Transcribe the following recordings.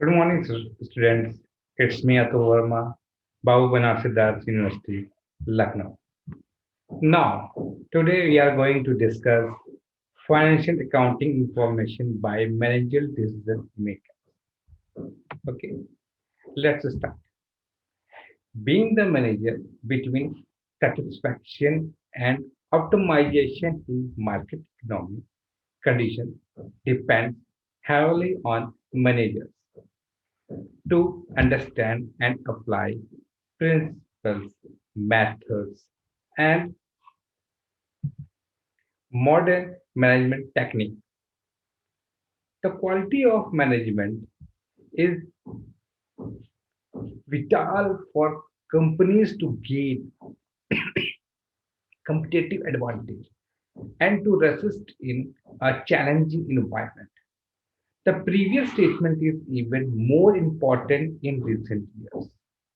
Good morning, students. It's me, Atul Verma, Babu Banarsiddharth University, Lucknow. Now, today we are going to discuss financial accounting information by managerial decision maker. Okay, let's start. Being the manager between satisfaction and optimization in market economic conditions depends heavily on managers to understand and apply principles, methods, and modern management technique. The quality of management is vital for companies to gain competitive advantage and to resist in a challenging environment. The previous statement is even more important in recent years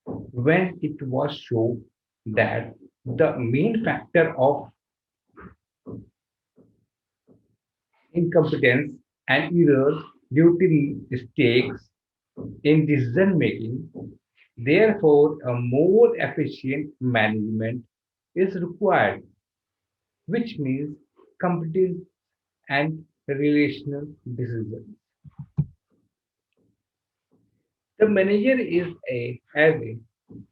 when it was shown that the main factor of incompetence and errors due to mistakes in decision making. Therefore, a more efficient management is required, which means competence and relational decisions. The manager is as a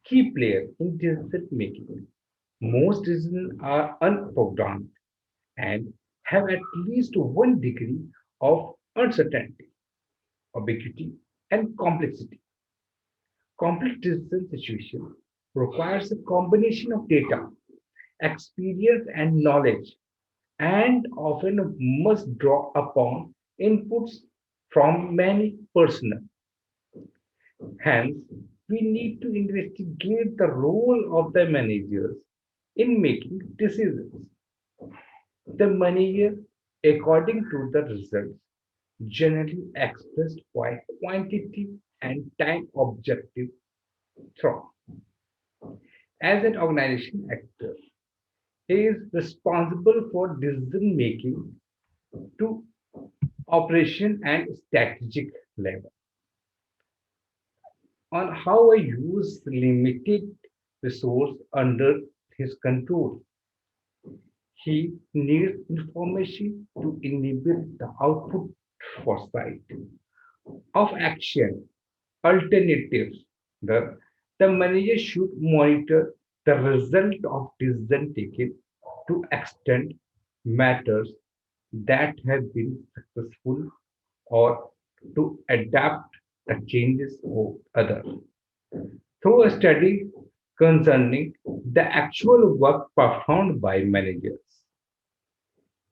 key player in decision making. Most decisions are unprogrammed and have at least one degree of uncertainty, ambiguity, and complexity. Complex decision situation requires a combination of data, experience, and knowledge, and often must draw upon inputs from many personnel. Hence, we need to investigate the role of the managers in making decisions. The manager, according to the results, generally expressed by quantity and time objective thought. As an organization actor, he is responsible for decision making to operation and strategic level on how I use limited resource under his control. He needs information to enable the output foresight of action alternatives. The manager should monitor the result of decision taken to extend matters that have been successful or to adapt the changes of others. Through a study concerning the actual work performed by managers,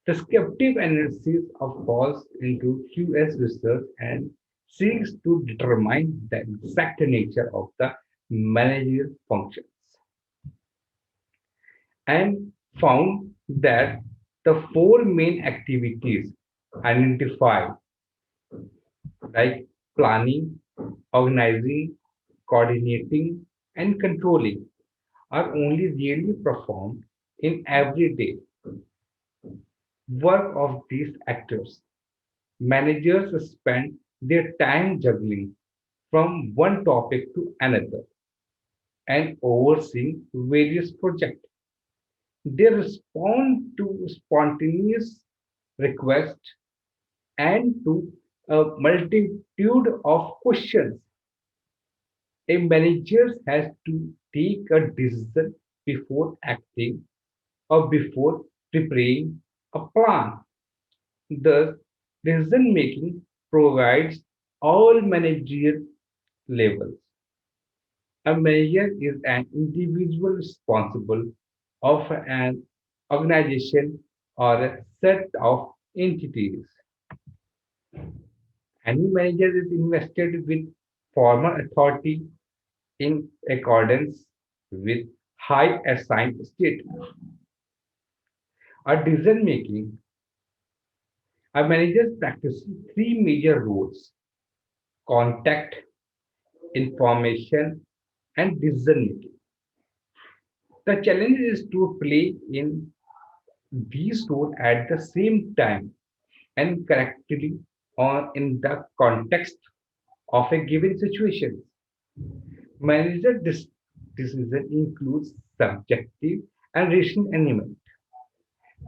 descriptive analysis of falls into QS research and seeks to determine the exact nature of the managerial functions and found that the four main activities identified, like planning, organizing, coordinating, and controlling, are only really performed in everyday work of these actors. Managers spend their time juggling from one topic to another and overseeing various projects. They respond to spontaneous requests and to a multitude of questions. A manager has to take a decision before acting or before preparing a plan. Thus, decision making provides all managerial levels. A manager is an individual responsible of an organization or a set of entities. Any manager is invested with formal authority in accordance with high assigned statement. A decision making, a manager practices three major roles: contact, information, and decision making. The challenge is to play in these roles at the same time and correctly or in the context of a given situation. Manager decision includes subjective and rational element.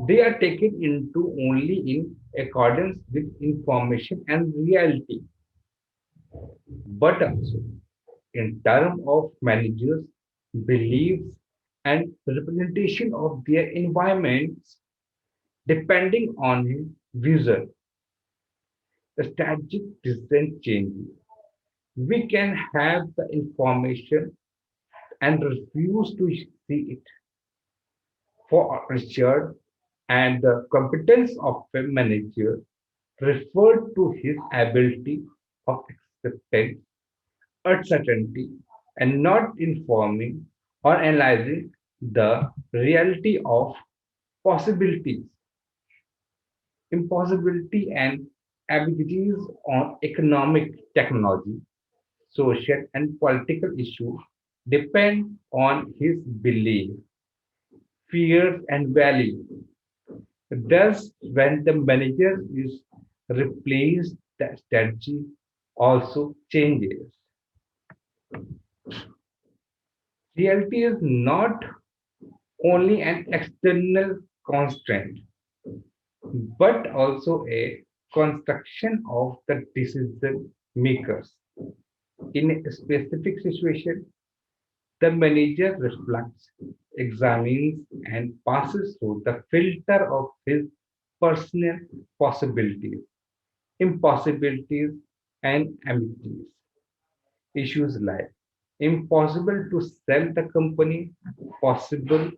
They are taken into only in accordance with information and reality, but also in terms of managers' beliefs and representation of their environments, depending on his vision. The strategic decision changes. We can have the information and refuse to see it. For Richard, and the competence of a manager referred to his ability of accepting uncertainty and not informing or analyzing the reality of possibilities, impossibility, and ambiguities on economic, technology, social, and political issues depend on his belief, fears, and values. Thus, when the manager is replaced, the strategy also changes. Reality is not only an external constraint, but also a construction of the decision makers. In a specific situation, the manager reflects, examines, and passes through the filter of his personal possibilities, impossibilities, and ambiguities. Issues like impossible to sell the company, possible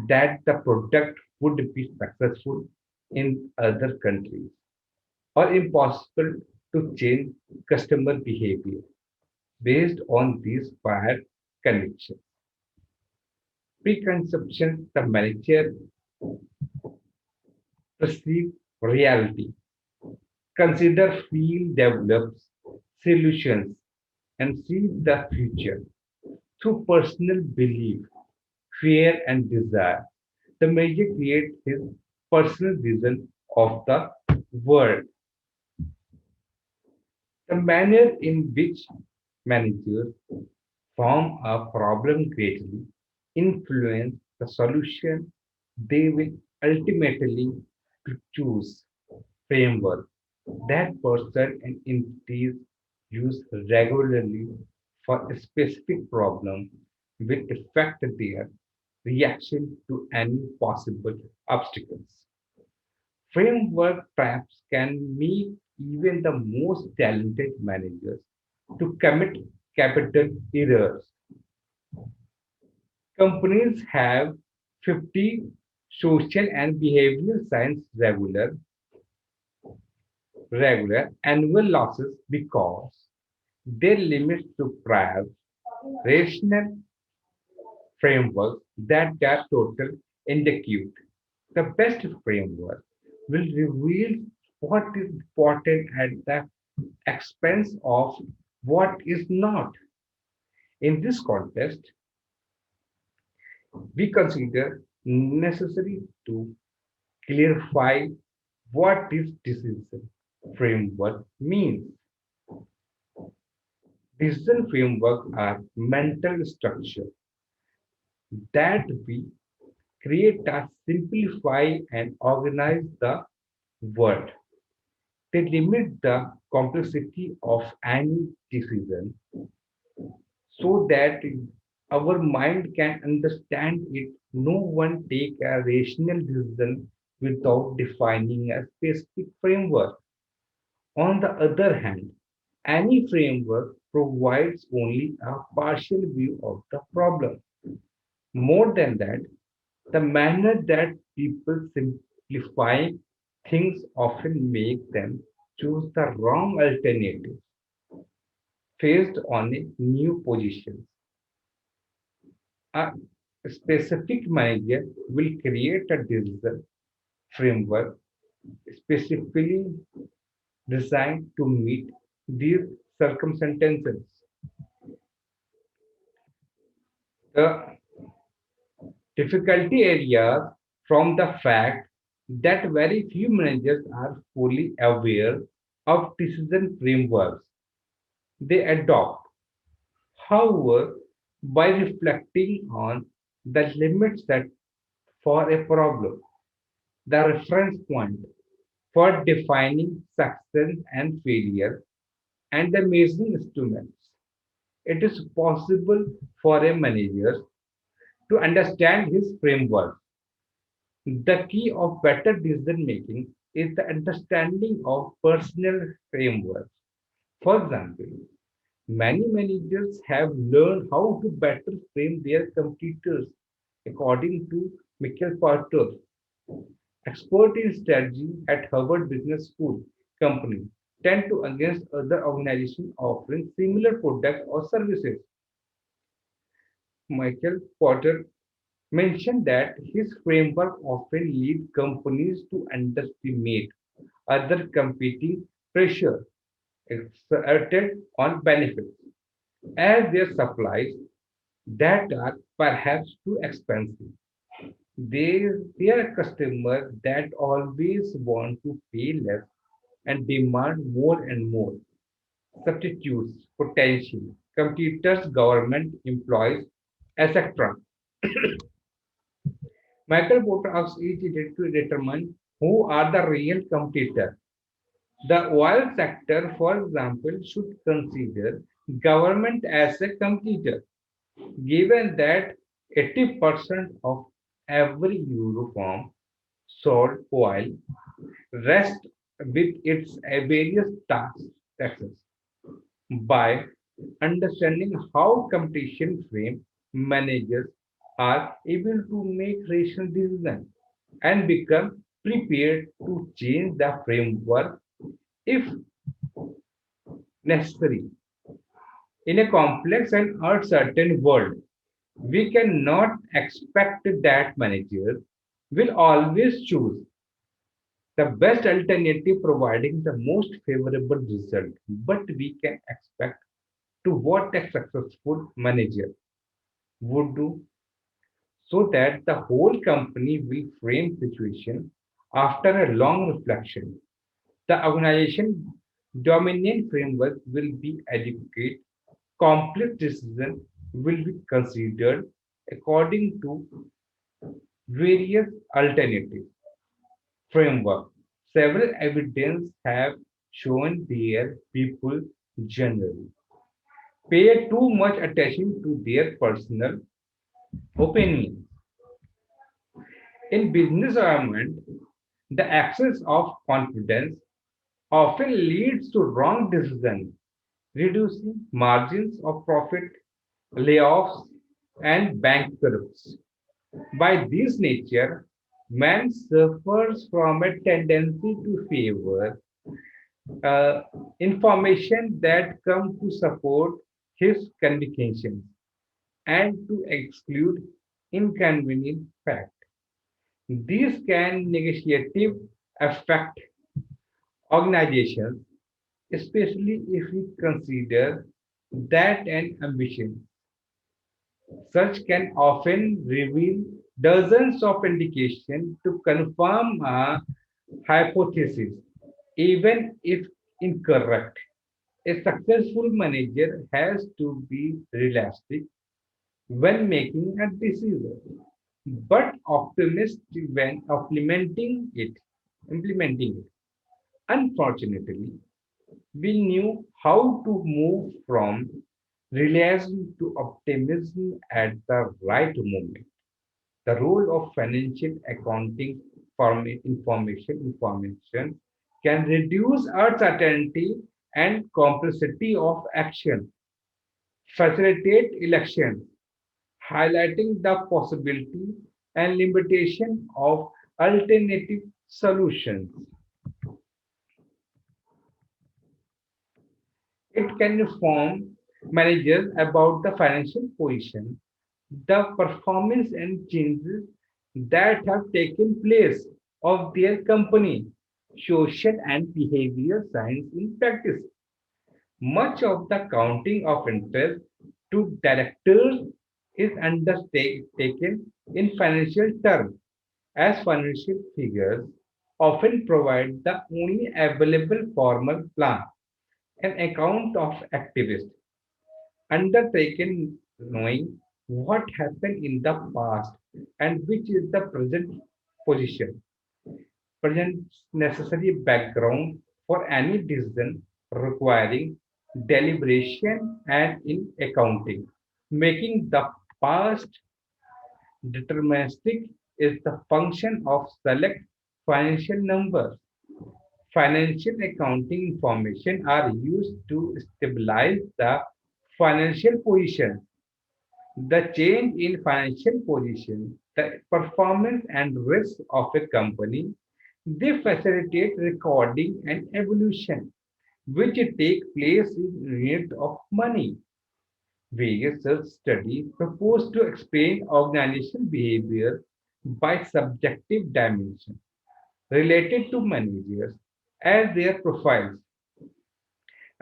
that the product would be successful in other countries, or impossible to change customer behavior based on these prior convictions. Preconception, the manager perceive reality, consider field develops solutions, and see the future through personal belief, fear, and desire. The manager creates his personal vision of the world. The manner in which managers form a problem greatly influence the solution they will ultimately choose. Framework that person and entities use regularly for a specific problem will affect their reaction to any possible obstacles. Framework traps can make even the most talented managers to commit capital errors. Companies have 50 social and behavioral science regular annual losses because they limit to prior rational frameworks that are total inadequate. The best framework will reveal what is important at the expense of what is not. In this context, we consider necessary to clarify what this decision framework means. Decision framework are mental structure that we create a simplify and organize the world. They limit the complexity of any decision so that our mind can understand it. No one take a rational decision without defining a specific framework. On the other hand, any framework provides only a partial view of the problem. More than that, the manner that people simplify things often make them choose the wrong alternative faced on a new position. A specific manager will create a decision framework specifically designed to meet these circumstances. The difficulty areas from the fact that very few managers are fully aware of decision frameworks. they adopt. However, by reflecting on the limits set for a problem, the reference point for defining success and failure, and the measuring instruments, it is possible for a manager to understand his framework. The key of better decision making is the understanding of personal frameworks. For example, many managers have learned how to better frame their competitors, according to Michael Porter, expert in strategy at Harvard Business School. Company tend to against other organizations offering similar products or services. Michael Porter mentioned that his framework often leads companies to underestimate other competing pressure exerted on benefits as their supplies that are perhaps too expensive. They are customers that always want to pay less and demand more and more. Substitutes, potential, competitors, government employees, etc. Michael Porter asks each to determine who are the real competitors. The oil sector, for example, should consider government as a competitor, given that 80% of every euro sold oil rests with its various taxes. By understanding how competition frame managers are able to make rational decisions and become prepared to change the framework if necessary. In a complex and uncertain world, we cannot expect that managers will always choose the best alternative providing the most favorable result, but we can expect to what a successful manager would do so that the whole company will frame situation after a long reflection. The organization dominant framework will be adequate. Complex decision will be considered according to various alternative framework. Several evidence have shown their people generally pay too much attention to their personal opinions. In business environment, the excess of confidence often leads to wrong decisions, reducing margins of profit, layoffs, and bankruptcy. By this nature, man suffers from a tendency to favor uh, information that come to support his convictions and to exclude inconvenient fact. These can negatively affect organizations, especially if we consider that an ambition such can often reveal dozens of indications to confirm a hypothesis, even if incorrect. A successful manager has to be realistic when making a decision, but optimistic when implementing it. Implementing it. Unfortunately, we knew how to move from realism to optimism at the right moment. The role of financial accounting information can reduce uncertainty and complexity of action, facilitate elections, highlighting the possibility and limitation of alternative solutions. It can inform managers about the financial position, the performance and changes that have taken place of their company, social and behavior science in practice. Much of the counting of interest to directors is undertaken in financial terms, as financial figures often provide the only available formal plan. An account of activist undertaken knowing what happened in the past and which is the present position, presents necessary background for any decision requiring deliberation and in accounting. Making the past deterministic is the function of select financial numbers. Financial accounting information are used to stabilize the financial position. The change in financial position, the performance and risk of a company, they facilitate recording and evolution, which take place in unit of money. Various such studies propose to explain organizational behavior by subjective dimensions related to managers as their profiles.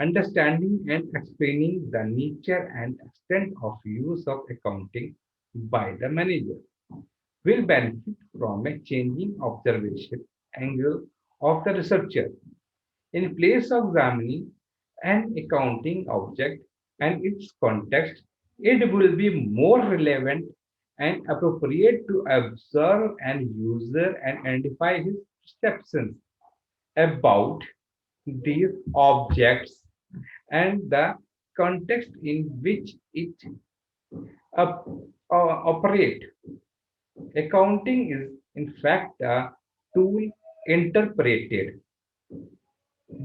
Understanding and explaining the nature and extent of use of accounting by the manager will benefit from a changing observation angle of the researcher. In place of examining an accounting object and its context, it will be more relevant and appropriate to observe an user and identify his perceptions about these objects and the context in which it op- operate. Accounting is in fact a tool interpreted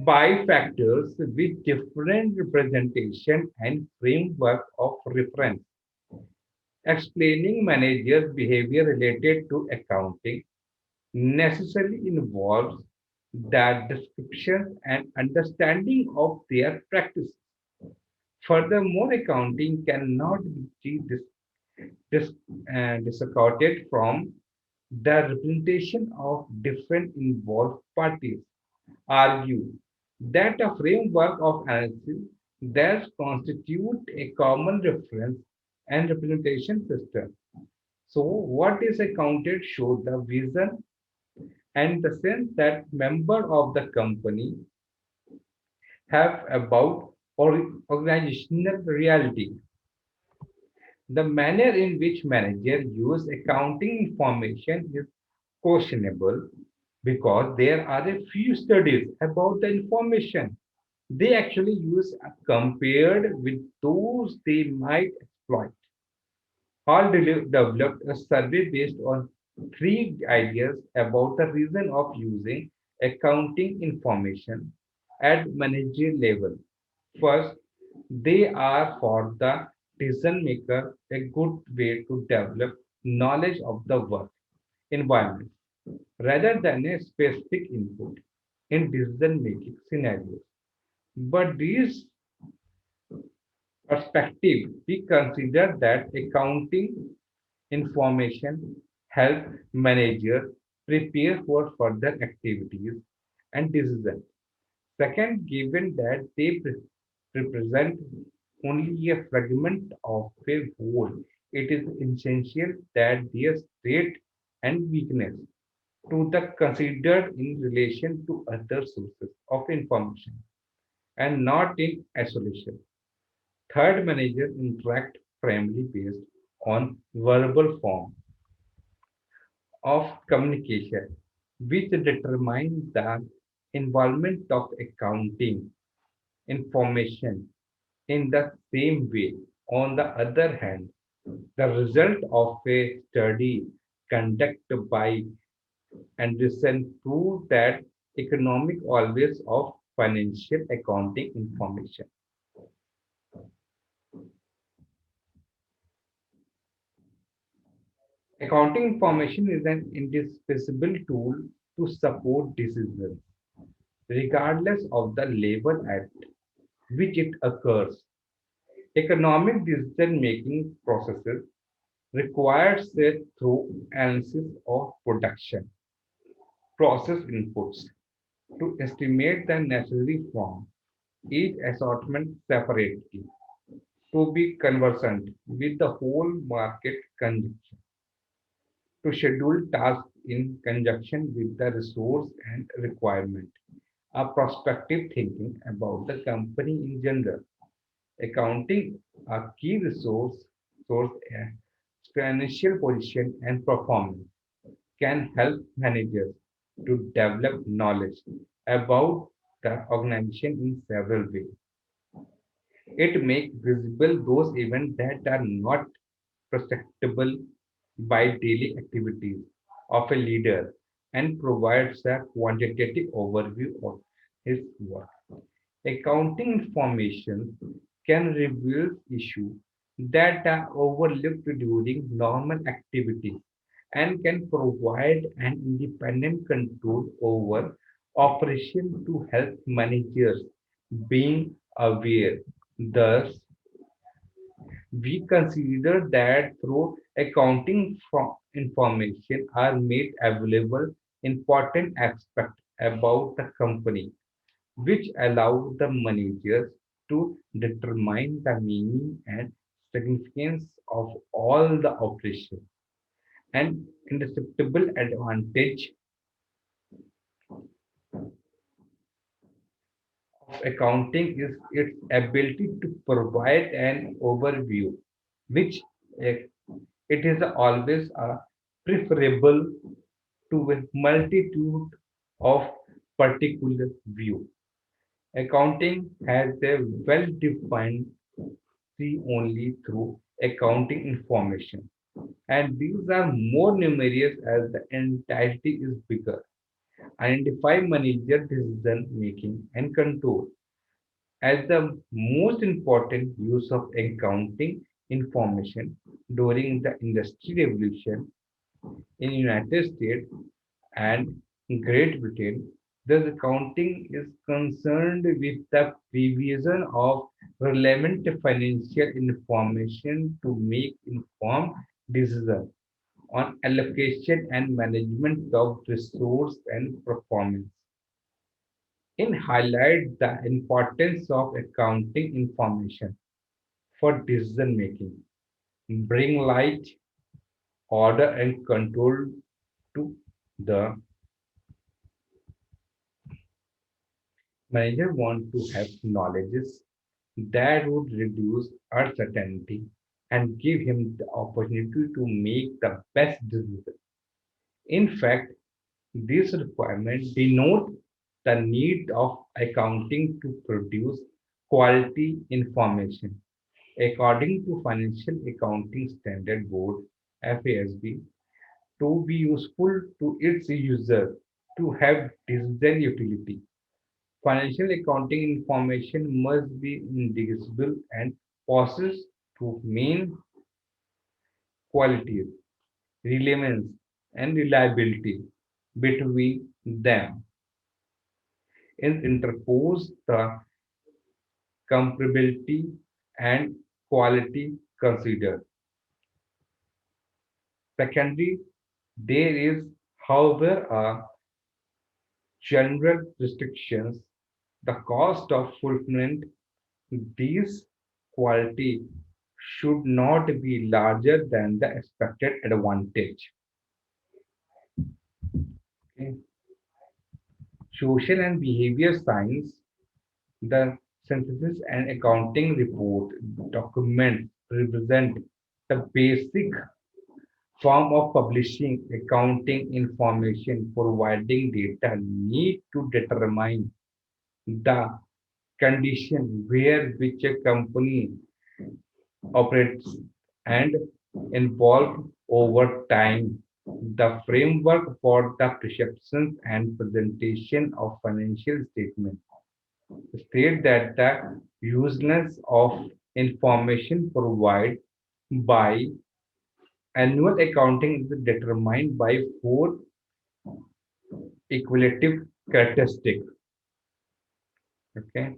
by factors with different representation and framework of reference. Explaining managers' behavior related to accounting necessarily involves the description and understanding of their practices. Furthermore, accounting cannot be dis, discarded from the representation of different involved parties. Argue that a framework of analysis that constitute a common reference and representation system. So, what is accounted show the vision and the sense that member of the company have about organizational reality. The manner in which manager use accounting information is questionable because there are a few studies about the information they actually use compared with those they might exploit. Hall developed a survey based on three ideas about the reason of using accounting information at managerial level. First, they are for the decision maker a good way to develop knowledge of the work environment rather than a specific input in decision making scenarios. But these perspective, we consider that accounting information help managers prepare for further activities and decisions. Second, given that they represent only a fragment of a whole, it is essential that their strength and weakness to the considered in relation to other sources of information and not in isolation. Third, managers interact primarily based on verbal form of communication, which determine the involvement of accounting information in the same way. On the other hand, the result of a study conducted by Anderson proved that economic always of financial accounting information. Accounting information is an indispensable tool to support decisions, regardless of the level at which it occurs. Economic decision making processes requires a thorough analysis of production process inputs to estimate the necessary form, each assortment separately, to be conversant with the whole market conjunction, to schedule tasks in conjunction with the resource and requirement, a prospective thinking about the company in general. Accounting, a key source, financial position and performance, can help managers to develop knowledge about the organization in several ways. It makes visible those events that are not perceptible by daily activities of a leader and provides a quantitative overview of his work. Accounting information can reveal issues that are overlooked during normal activities and can provide an independent control over operation to help managers being aware. Thus, we consider that through accounting information are made available important aspects about the company which allow the managers to determine the meaning and significance of all the operations. An indisputable advantage of accounting is its ability to provide an overview, which eh, it is always preferable to a multitude of particular view. Accounting has a well-defined see only through accounting information, and these are more numerous as the entity is bigger. Identify manager decision making and control as the most important use of accounting information during the industry revolution in United States and Great Britain. Thus, accounting is concerned with the provision of relevant financial information to make informed decisions on allocation and management of resource and performance. In highlight the importance of accounting information for decision making, bring light, order, and control to the manager want to have knowledges that would reduce uncertainty and give him the opportunity to make the best decision. In fact, this requirement denote the need of accounting to produce quality information. According to Financial Accounting Standard Board (FASB), to be useful to its user to have decision utility. Financial accounting information must be indivisible and possess two main qualities: relevance and reliability. Between them is interposed the comparability and quality considered. Secondly, there is, however, a general restrictions. The cost of fulfillment these quality should not be larger than the expected advantage. Okay. Social and behavior science, the synthesis and accounting report document represent the basic form of publishing accounting information, providing data need to determine the condition where which a company operates and evolved over time. The framework for the perception and presentation of financial statements state that the usefulness of information provided by annual accounting is determined by four equitative characteristics. Okay.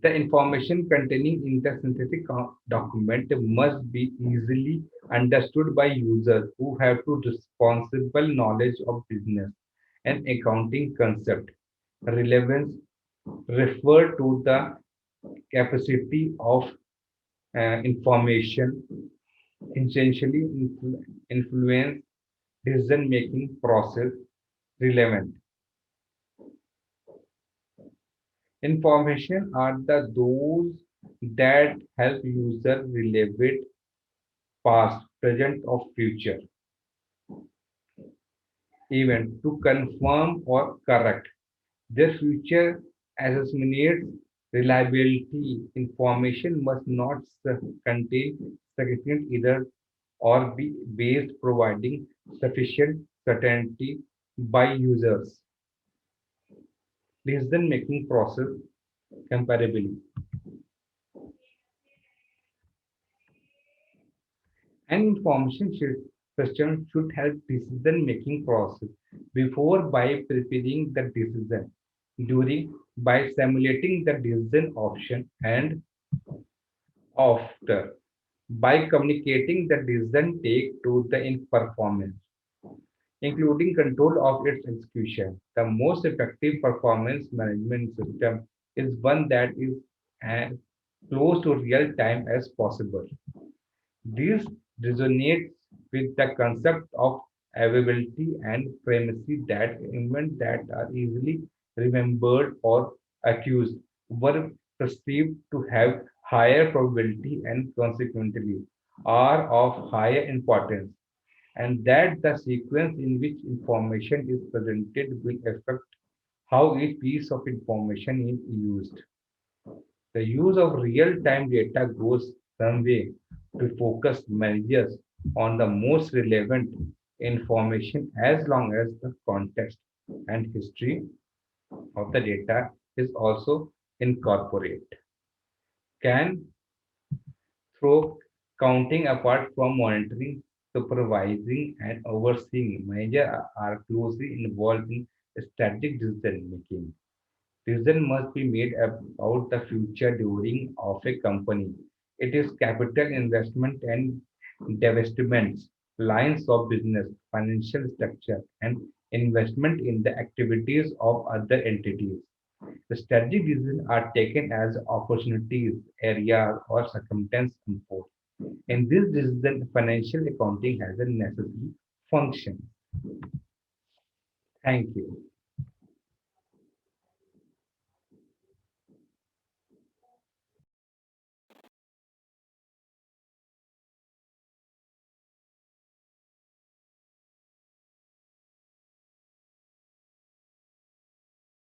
The information containing in the synthetic document must be easily understood by users who have to responsible knowledge of business and accounting concept. Relevance refer to the capacity of information essentially influence decision making process relevant. Information are the those that help user relevate past, present, or future event to confirm or correct. Their future assessments reliability information must not contain significant error or be based providing sufficient certainty by users. Decision making process comparability. An system should help decision making process before by preparing the decision, during by simulating the decision option, and after by communicating the decision take to the in performance, including control of its execution. The most effective performance management system is one that is as close to real time as possible. This resonates with the concept of availability and primacy that events that are easily remembered or accused were perceived to have higher probability and consequently are of higher importance, and that the sequence in which information is presented will affect how each piece of information is used. The use of real-time data goes some way to focus managers on the most relevant information as long as the context and history of the data is also incorporated. Can through counting apart from monitoring, supervising, and overseeing, managers are closely involved in strategic decision making. Decision must be made about the future during of a company. It is capital investment and divestments, lines of business, financial structure, and investment in the activities of other entities. The strategic decisions are taken as opportunities, areas, or circumstances unfold. In this decision, financial accounting has a necessary function. Thank you.